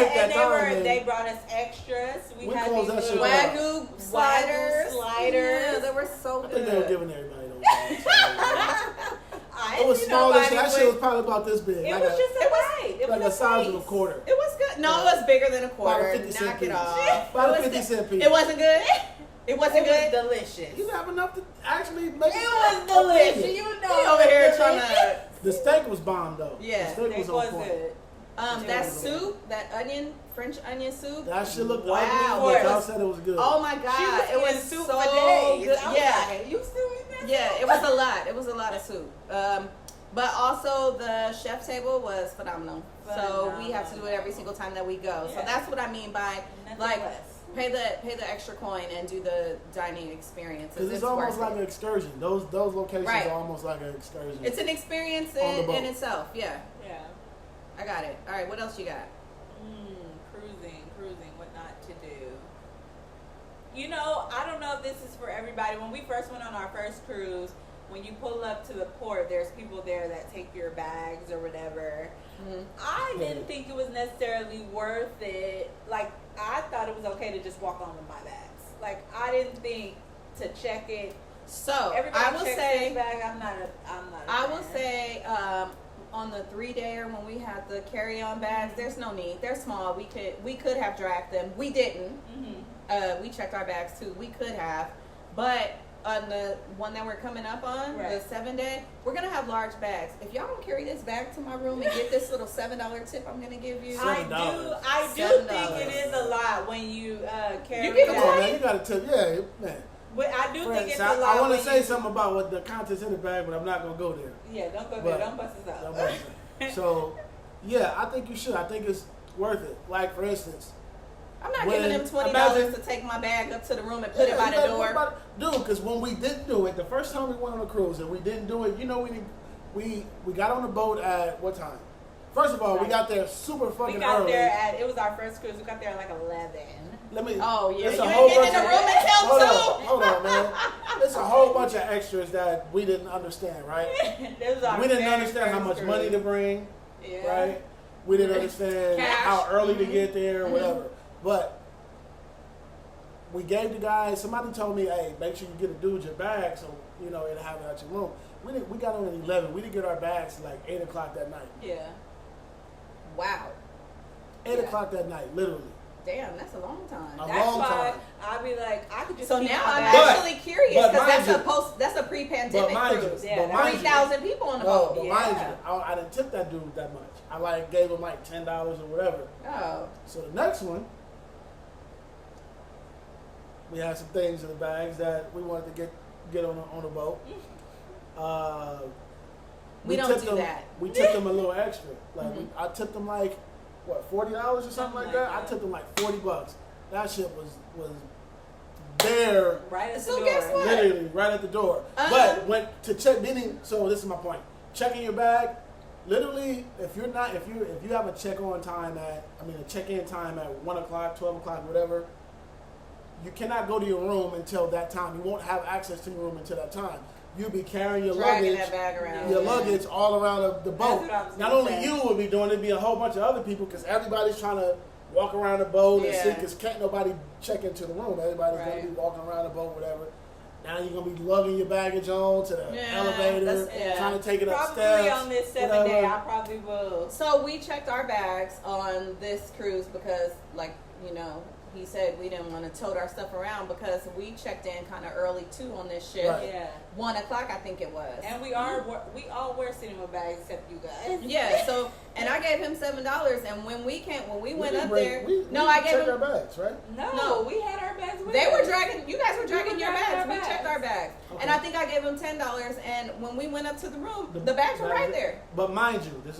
and they brought us extras. We had these little Wagyu sliders. Yeah, they were so good. I think they were giving everybody those bags. It was smallish. That shit was probably about this big. It was just right. It like was the size of a quarter. It was good. No, it was bigger than a quarter. Knock it off. About a 50-cent piece. It wasn't good. It wasn't good. Delicious. You didn't have enough to actually make it. It was delicious. You know, he over here trying to. The steak was bomb though. Yeah, the steak was on point. Good. That soup, that French onion soup. That shit looked wow. ugly, but y'all said it was good. Oh my god, it was soup so for days. good. Yeah, like, you still eat that? Yeah, it was a lot. It was a lot of soup. But also the chef table was phenomenal. So we have to do it every single time that we go. Yeah. So that's what I mean by pay the extra coin and do the dining experience. Because it's almost like an excursion. Those locations are almost like an excursion. It's an experience in itself. Yeah. Yeah. I got it. All right. What else you got? Cruising. What not to do. You know, I don't know if this is for everybody. When we first went on our first cruise, when you pull up to the port, there's people there that take your bags or whatever. Mm-hmm. I didn't think it was necessarily worth it. Like, I thought it was okay to just walk on with my bags. Like, I didn't think to check it. So everybody I will say, bag. I'm not. I will say, on the 3-dayer when we had the carry-on bags, there's no need. They're small. We could have dragged them. We didn't. Mm-hmm. We checked our bags too. We could have, but on the one that we're coming up on, the 7-day, we're gonna have large bags. If y'all don't carry this bag to my room and get this little $7 tip I'm gonna give you, I do think it is a lot when you carry. You get Come on, man, you gotta tip, man. But I do think it's a lot. I want to say something about what the contents in the bag, but I'm not gonna go there. Yeah, don't go there. Don't bust us out. So, yeah, I think you should. I think it's worth it. Like, for instance, I'm not giving them $20 to take my bag up to the room and put it by the door. Dude, because when we didn't do it, the first time we went on a cruise and we didn't do it, you know, we got on the boat at what time? First of all, we got there super fucking early. We got there it was our first cruise. We got there at like 11. Oh, yeah. You didn't get in the room until 2. Hold on, man. There's a whole bunch of extras that we didn't understand, right? We didn't understand how much money to bring, right? We didn't understand how early to get there, or whatever. But we gave the guys, somebody told me, hey, make sure you get a dude your bag so, you know, it'll have it at your room. We got on at 11. We didn't get our bags till like 8 o'clock that night. Yeah. Wow. 8 o'clock that night, literally. Damn, that's a long time. That's why I'll be like, I could just. So now I'm actually curious because that's a pre-pandemic cruise. Yeah, 3,000 people on the boat. But mind you, I didn't tip that dude that much. I like gave him like $10 or whatever. Oh. So the next one, we had some things in the bags that we wanted to get on the boat. We don't do that. We tipped them a little extra. Like I tipped them like what, $40 or something like that. I tipped them like $40. That shit was there. Right at the door. Guess what? Literally right at the door. But went to check. So this is my point. Checking your bag. Literally, if you have a check-in time at 1 o'clock, 12 o'clock, whatever, you cannot go to your room until that time. You won't have access to your room until that time. You'll be carrying your luggage, that bag around. your luggage all around the boat. Not only you will be doing it, it'll be a whole bunch of other people because everybody's trying to walk around the boat and see because can't nobody check into the room. Everybody's going to be walking around the boat, whatever. Now you're going to be lugging your baggage on to the elevator, trying to take it upstairs. Probably on this 7-day, I probably will. So we checked our bags on this cruise because, like, you know, he said we didn't want to tote our stuff around because we checked in kind of early too on this ship. Right. Yeah. 1 o'clock, I think it was. And we all were sitting with bags except you guys. Yeah. So, and I gave him $7, and when we went up there, I gave him our bags, right? No, we had our bags with us. You guys were We dragging your bags. We bags. checked our bags, okay. and I think I gave him $10. And when we went up to the room, the bags were right there. But mind you, this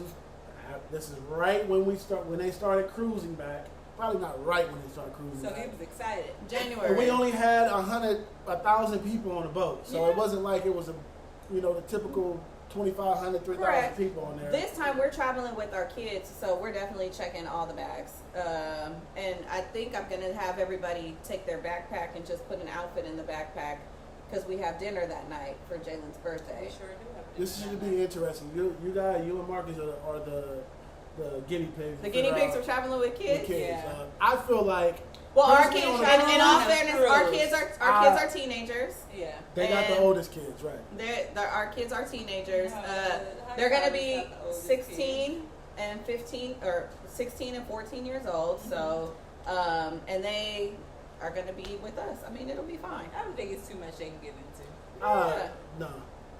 is right when they started cruising back. Probably not right when they started cruising. So he was excited. January. And we only had 1,000 people on the boat, so it wasn't like it was the typical 2,500, 3,000 people on there. This time we're traveling with our kids, so we're definitely checking all the bags. And I think I'm gonna have everybody take their backpack and just put an outfit in the backpack because we have dinner that night for Jalen's birthday. We sure do have dinner. This should be interesting. You and Marcus are the the guinea pigs. The guinea pigs were traveling with kids. Yeah. I feel like. Well, our kids. In all fairness, our kids are teenagers. Yeah. They got the oldest kids, right? Our kids are teenagers. They're gonna be 16 and 15, or 16 and 14 years old. So, and they are gonna be with us. I mean, it'll be fine. I don't think it's too much they can get into. No,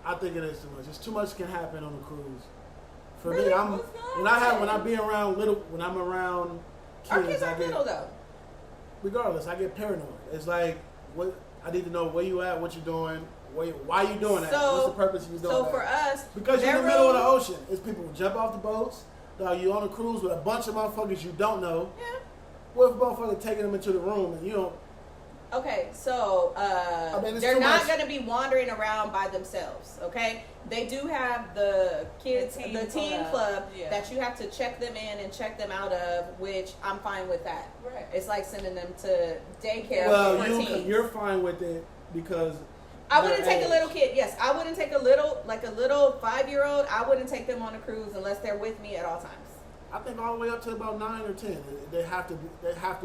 I think it is too much. It's too much can happen on a cruise. For me, when I'm around kids, our kids are little though. Regardless, I get paranoid. It's like, what I need to know where you at, what you're doing, why you doing that, what's the purpose of you doing that. So for us, because you're in the middle of the ocean, it's people who jump off the boats. You on a cruise with a bunch of motherfuckers you don't know. Yeah. What if motherfucker taking them into the room and you don't? Okay, so they're not going to be wandering around by themselves, okay? They do have the teen club that you have to check them in and check them out of, which I'm fine with that. Right. It's like sending them to daycare for teens. You're fine with it because I wouldn't take a little kid. Yes, I wouldn't take a little 5-year-old. I wouldn't take them on a cruise unless they're with me at all times. I think all the way up to about 9 or 10. They have to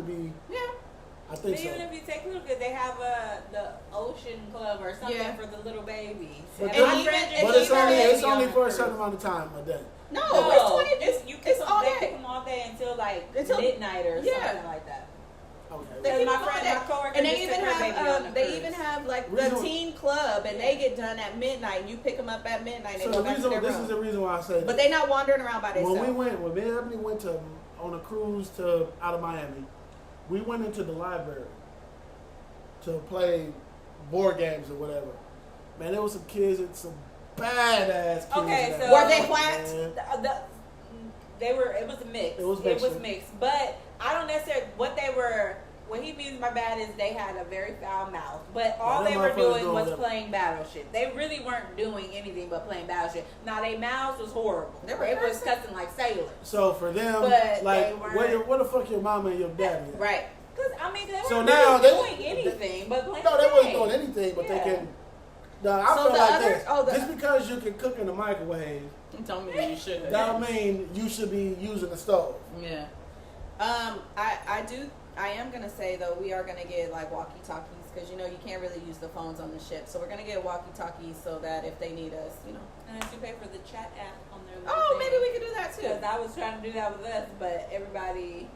be. Yeah. I think even if you take little kids, they have the ocean club or something for the little babies. But it's only for a certain amount of time a day. No, it's all day. They pick them all day until midnight or something like that. Okay. My coworker, and they even have like the teen club, and they get done at midnight. And you pick them up at midnight. And they go back to their room. This is the reason why I say that. But they're not wandering around by themselves. When me and Ebony went on a cruise out of Miami, we went into the library to play board games or whatever. Man, there was some kids and some badass kids. Okay, so were they white? They were. It was a mix. It was mixed, but I don't necessarily what they were. What he means by bad is they had a very foul mouth, but all they were doing was playing battleship. They really weren't doing anything but playing battleship. Now their mouths was horrible. It was cussing like sailors. So for them, where the fuck your mama and your daddy at? Right. Because they weren't doing anything but playing. No, they wasn't doing anything, but they can. No, I feel like this. Just because you can cook in the microwave, don't mean you should. That don't mean you should be using the stove. Yeah. I am gonna say though, we are gonna get like walkie-talkies because you can't really use the phones on the ship, so we're gonna get walkie-talkies so that if they need us, And you pay for the chat app on their. Maybe we could do that too. Because I was trying to do that with us, but everybody.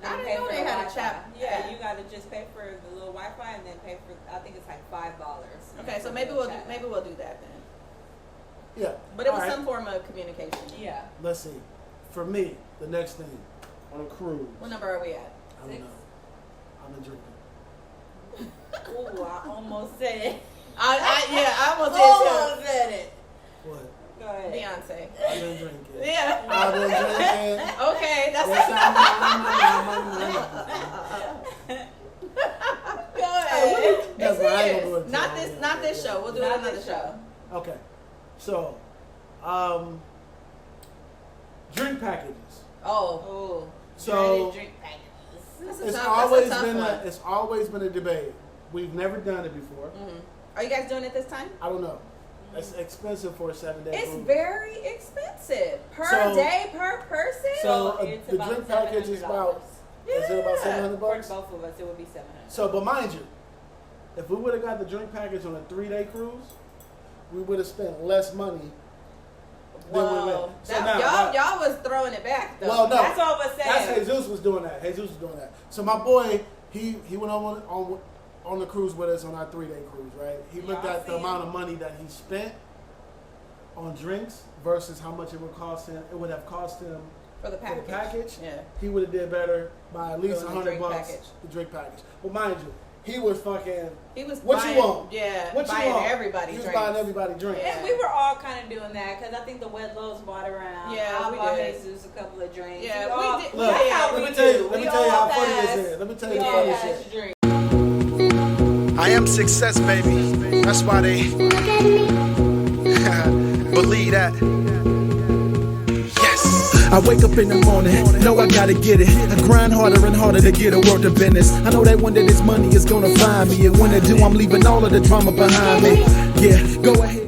I didn't know they had a chat. Yeah, you gotta just pay for the little Wi-Fi and then pay for. I think it's like $5. Okay, so maybe we'll do that then. Yeah. But it was some form of communication. Yeah. Let's see. For me, the next thing on a cruise. What number are we at? I don't know. I'm in drinking. Ooh, I almost said it. I almost said it. What? Go ahead. Beyonce. I've been drinking. Yeah. I've been drinking. Okay, that's Go ahead. Not this show. We'll do it another show. Okay. So, drink packages. Oh. So drink packages. it's always been a debate. We've never done it before. Mm-hmm. Are you guys doing it this time? I don't know. It's expensive for a 7-day cruise. It's very expensive per day per person. So the drink package is about. Is it about $700? For both of us, it would be $700. So, but mind you, if we would have got the drink package on a 3-day cruise, we would have spent less money. Whoa. So y'all was throwing it back though. Well, no, that's all I was saying. That's Jesus was doing that. So my boy, he went on the cruise with us on our 3-day cruise, right? He looked at the amount of money that he spent on drinks versus how much it would have cost him for the package. Yeah. He would have did better by at least $100 the drink package. But mind you, he was what buying, you want? Yeah, what buying you want? everybody. He was buying everybody drinks. Yeah, we were all kind of doing that because I think the wet lows bought around. Yeah, I bought Jesus a couple of drinks. Yeah, we did. Look, let me tell you how funny this is. Let me tell you the funny shit. I am success, baby. That's why they believe that. I wake up in the morning, know I gotta get it. I grind harder and harder to get a work to business. I know that one day this money is gonna find me, and when it do, I'm leaving all of the drama behind me. Yeah, go ahead.